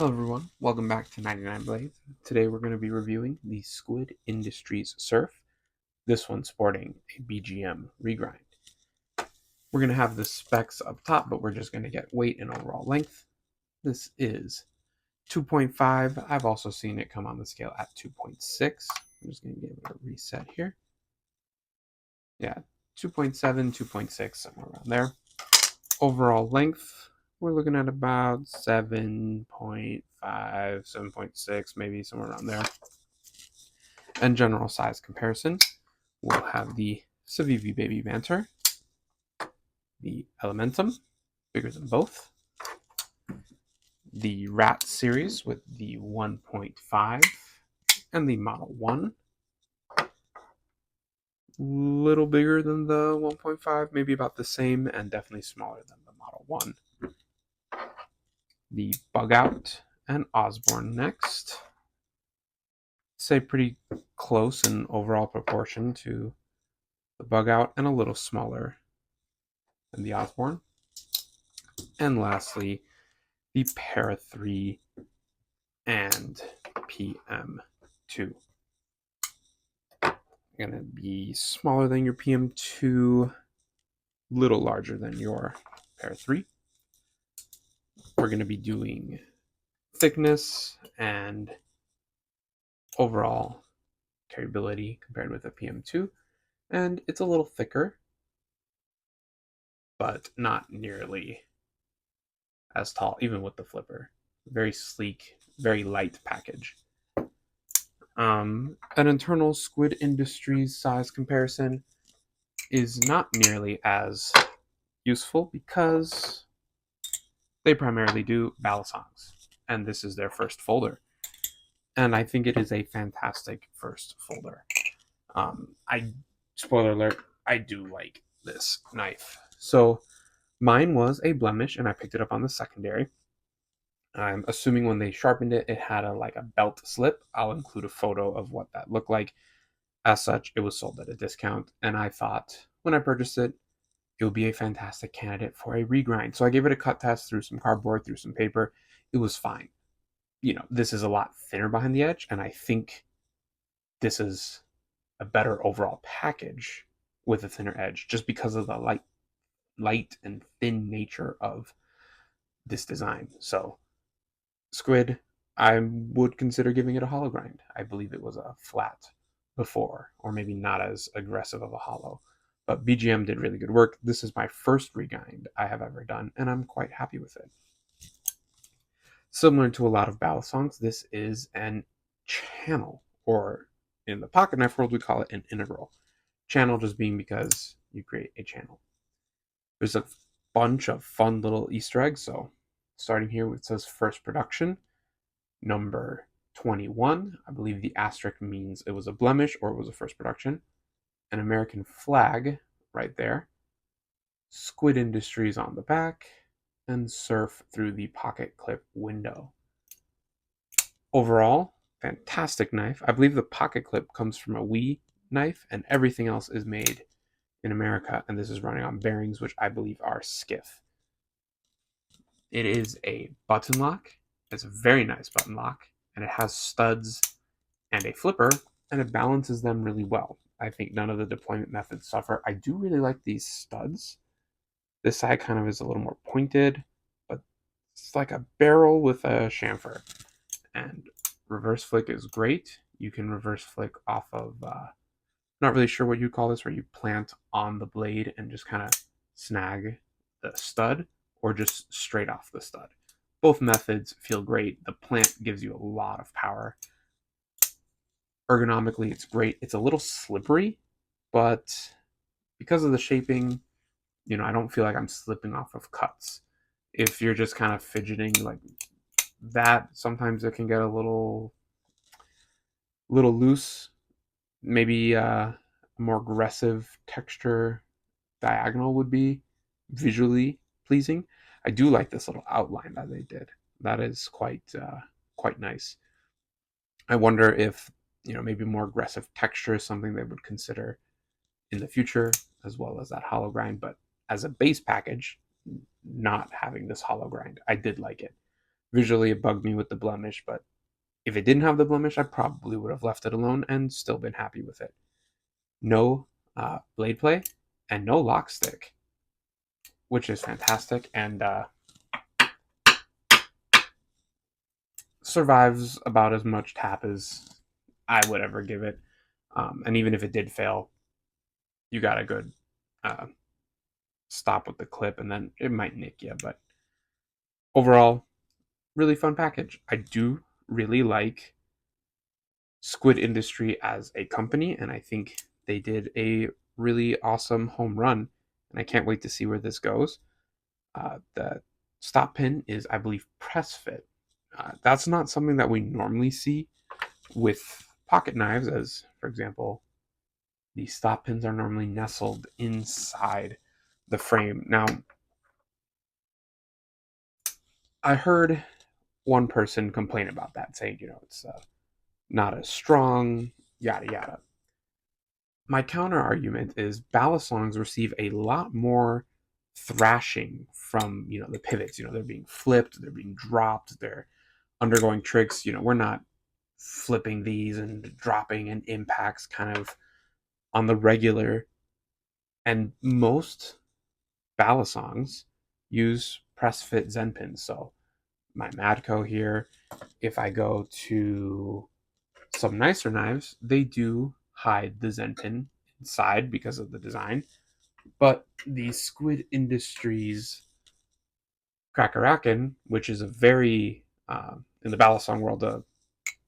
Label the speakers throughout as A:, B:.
A: Hello everyone, welcome back to 99 Blades. Today we're going to be reviewing the Squid Industries Surf, this one sporting a BGM regrind. We're going to have the specs up top, but we're just going to get weight and overall length. This is 2.5. I've also seen it come on the scale at 2.6. I'm just going to give it a reset here. Yeah, 2.7, 2.6, somewhere around there. Overall length, we're looking at about 7.5, 7.6, maybe somewhere around there. And general size comparison, we'll have the Civivi Baby Banter, the Elementum, bigger than both, the Rat series with the 1.5, and the Model 1. Little bigger than the 1.5, maybe about the same, and definitely smaller than the Model 1. The Bug Out and Osborne next. Say pretty close in overall proportion to the Bug Out and a little smaller than the Osborne. And lastly, the Para 3 and PM2. Going to be smaller than your PM2, little larger than your Para 3. We're going to be doing thickness and overall carryability compared with a PM2, and it's a little thicker, but not nearly as tall, even with the flipper. Very sleek, very light package. An internal Squid Industries size comparison is not nearly as useful because they primarily do ballad songs, and this is their first folder. And I think it is a fantastic first folder. Spoiler alert, I do like this knife. So mine was a blemish, and I picked it up on the secondary. I'm assuming when they sharpened it, it had a belt slip. I'll include a photo of what that looked like. As such, it was sold at a discount, and I thought when I purchased it, it would be a fantastic candidate for a regrind. So I gave it a cut test through some cardboard, through some paper. It was fine. This is a lot thinner behind the edge, and I think this is a better overall package with a thinner edge just because of the light and thin nature of this design. So Squid, I would consider giving it a hollow grind. I believe it was a flat before, or maybe not as aggressive of a hollow. But BGM did really good work. This is my first regrind I have ever done, and I'm quite happy with it. Similar to a lot of ballad songs, this is an channel, or in the pocket knife world, we call it an integral. Channel just being because you create a channel. There's a bunch of fun little Easter eggs. So starting here, it says first production, number 21. I believe the asterisk means it was a blemish or it was a first production. An American flag right there. Squid Industries on the back, and surf through the pocket clip window. Overall, fantastic knife. I believe the pocket clip comes from a Wii knife, and everything else is made in America, and this is running on bearings, which I believe are skiff. It is a button lock. It's a very nice button lock, and it has studs and a flipper, and it balances them really well. I think none of the deployment methods suffer. I do really like these studs. This side kind of is a little more pointed, but it's like a barrel with a chamfer. And reverse flick is great. You can reverse flick off of, not really sure what you call this, where you plant on the blade and just kind of snag the stud, or just straight off the stud. Both methods feel great. The plant gives you a lot of power. Ergonomically, it's great. It's a little slippery, but because of the shaping, I don't feel like I'm slipping off of cuts. If you're just kind of fidgeting like that, sometimes it can get a little loose. Maybe a more aggressive texture diagonal would be visually pleasing. I do like this little outline that they did. That is quite nice. I wonder if maybe more aggressive texture is something they would consider in the future, as well as that hollow grind. But as a base package, not having this hollow grind, I did like it. Visually, it bugged me with the blemish, but if it didn't have the blemish, I probably would have left it alone and still been happy with it. No blade play and no lock stick, which is fantastic, and survives about as much tap as I would ever give it. And even if it did fail, you got a good uh, stop with the clip, and then it might nick you. But overall, really fun package. I do really like Squid Industry as a company, and I think they did a really awesome home run. And I can't wait to see where this goes. The stop pin is, I believe, press fit. That's not something that we normally see with pocket knives, as for example, the stop pins are normally nestled inside the frame. Now, I heard one person complain about that, saying, it's not as strong, yada yada. My counter argument is ballast longs receive a lot more thrashing from the pivots. They're being flipped, they're being dropped, they're undergoing tricks. We're not flipping these and dropping and impacts kind of on the regular. And most ballast songs use press fit Zen pins. So my Madco here, if I go to some nicer knives, they do hide the Zen pin inside because of the design. But the Squid Industries Crackerakin, which is a very, in the ballast song world,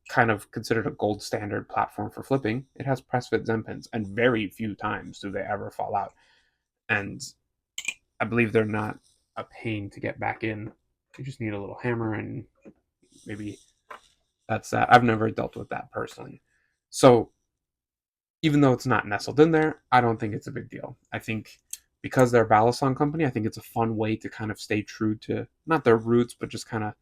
A: kind of considered a gold standard platform for flipping, it has press fit Zen pins, and very few times do they ever fall out. And I believe they're not a pain to get back in. You just need a little hammer, and maybe that's that. I've never dealt with that personally. So even though it's not nestled in there, I don't think it's a big deal. I think because they're a ballast song company, I think it's a fun way to kind of stay true to not their roots, but just kind of,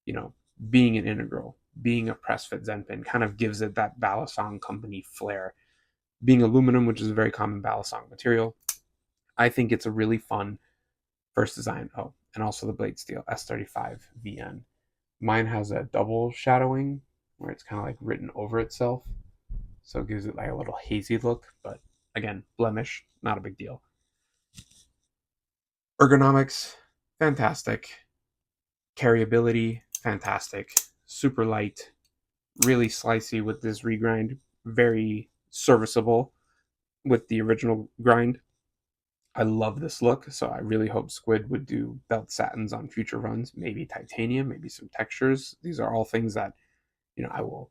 A: you know, being an integral, being a press fit Zen pin kind of gives it that ballast song company flair. Being aluminum, which is a very common ballast song material, I think it's a really fun first design. Oh, and also the blade steel S35 VN. Mine has a double shadowing where it's kind of like written over itself. So it gives it like a little hazy look, but again, blemish, not a big deal. Ergonomics, fantastic. Carryability, fantastic. Super light, really slicey with this regrind, very serviceable with the original grind. I love this look, so I really hope Squid would do belt satins on future runs, maybe titanium, maybe some textures. These are all things that, I will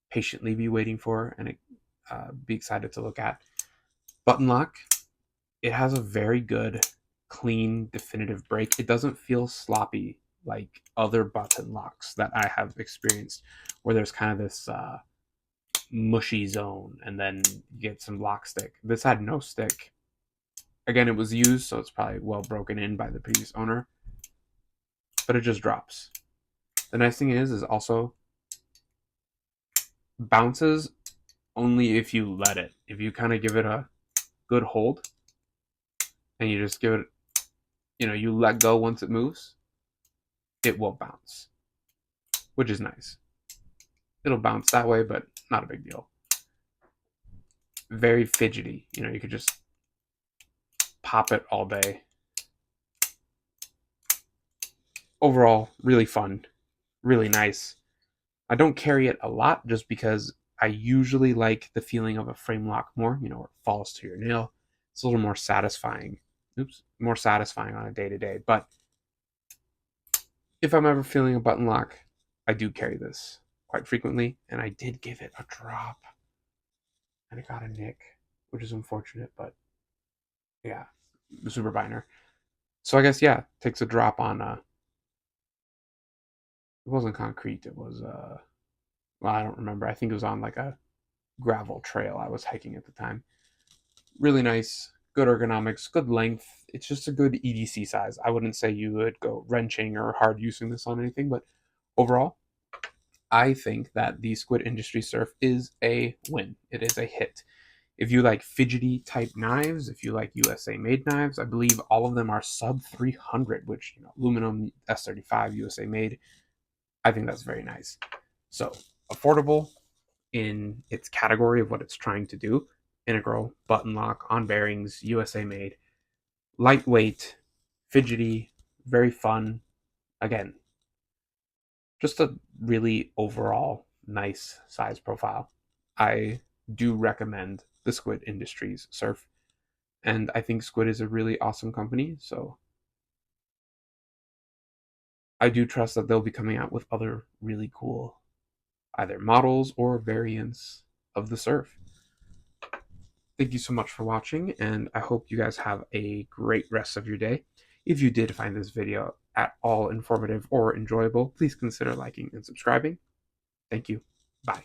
A: patiently be waiting for and be excited to look at. Button lock, it has a very good, clean, definitive break. It doesn't feel sloppy like other button locks that I have experienced, where there's kind of this mushy zone and then you get some lock stick. This had no stick. Again, it was used, so it's probably well broken in by the previous owner, but it just drops. The nice thing is also bounces only if you let it. If you kind of give it a good hold and you just give it, you let go once it moves, it will bounce, which is nice. It'll bounce that way, but not a big deal. Very fidgety. You could just pop it all day. Overall, really fun, really nice. I don't carry it a lot just because I usually like the feeling of a frame lock more, where it falls to your nail. It's a little more satisfying. More satisfying on a day to day. But if I'm ever feeling a button lock, I do carry this quite frequently, and I did give it a drop, and it got a nick, which is unfortunate, but yeah, the super binder. So I guess takes a drop on. It wasn't concrete. It was well, I don't remember. I think it was on like a gravel trail I was hiking at the time. Really nice, good ergonomics, good length. It's just a good EDC size. I wouldn't say you would go wrenching or hard using this on anything, but overall, I think that the Squid Industry Surf is a win. It is a hit. If you like fidgety type knives, if you like USA made knives, I believe all of them are sub 300, which, aluminum S35 USA made. I think that's very nice. So affordable in its category of what it's trying to do. Integral, button lock, on bearings, USA made, lightweight, fidgety, very fun. Again, just a really overall nice size profile. I do recommend the Squid Industries surf, and I think Squid is a really awesome company. So I do trust that they'll be coming out with other really cool either models or variants of the surf. Thank you so much for watching, and I hope you guys have a great rest of your day. If you did find this video at all informative or enjoyable, please consider liking and subscribing. Thank you. Bye.